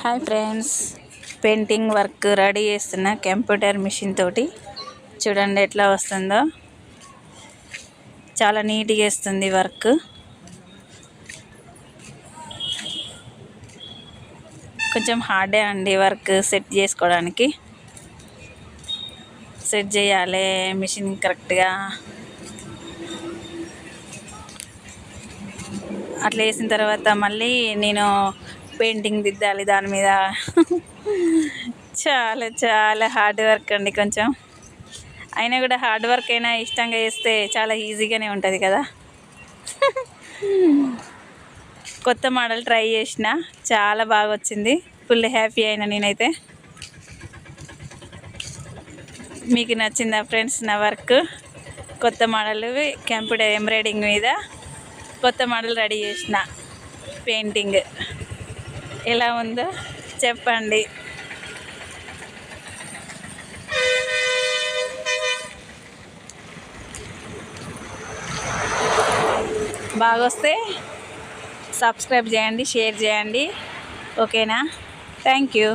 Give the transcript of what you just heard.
Hi friends, painting work ready చేస్తున్న computer machine తోటి. చూడండి ఎట్లా వస్తుందో. చాలా నీట్గా వేస్తుంది వర్క్. కొంచెం హార్డే అండి వర్క్ సెట్ చేసుకోవడానికి. సెట్ చేయాలి మిషన్ కరెక్ట్గా. అట్లా వేసిన తర్వాత మళ్ళీ నేను పెయింటింగ్ దిద్దాలి దాని మీద. చాలా చాలా హార్డ్ వర్క్ అండి. కొంచెం అయినా కూడా హార్డ్ వర్క్ అయినా ఇష్టంగా చేస్తే చాలా ఈజీగానే ఉంటుంది కదా. కొత్త మోడల్ ట్రై చేసిన, చాలా బాగా వచ్చింది. ఫుల్ హ్యాపీ అయినా నేనైతే. మీకు నచ్చిందా ఫ్రెండ్స్ నా వర్క్? కొత్త మోడల్ కంప్యూటర్ ఎంబ్రాయిడింగ్ మీద కొత్త మోడల్ రెడీ చేసిన పెయింటింగ్. ఎలా ఉందో చెప్పండి. బాగొస్తే సబ్స్క్రైబ్ చేయండి, షేర్ చేయండి. ఓకేనా? Thank you.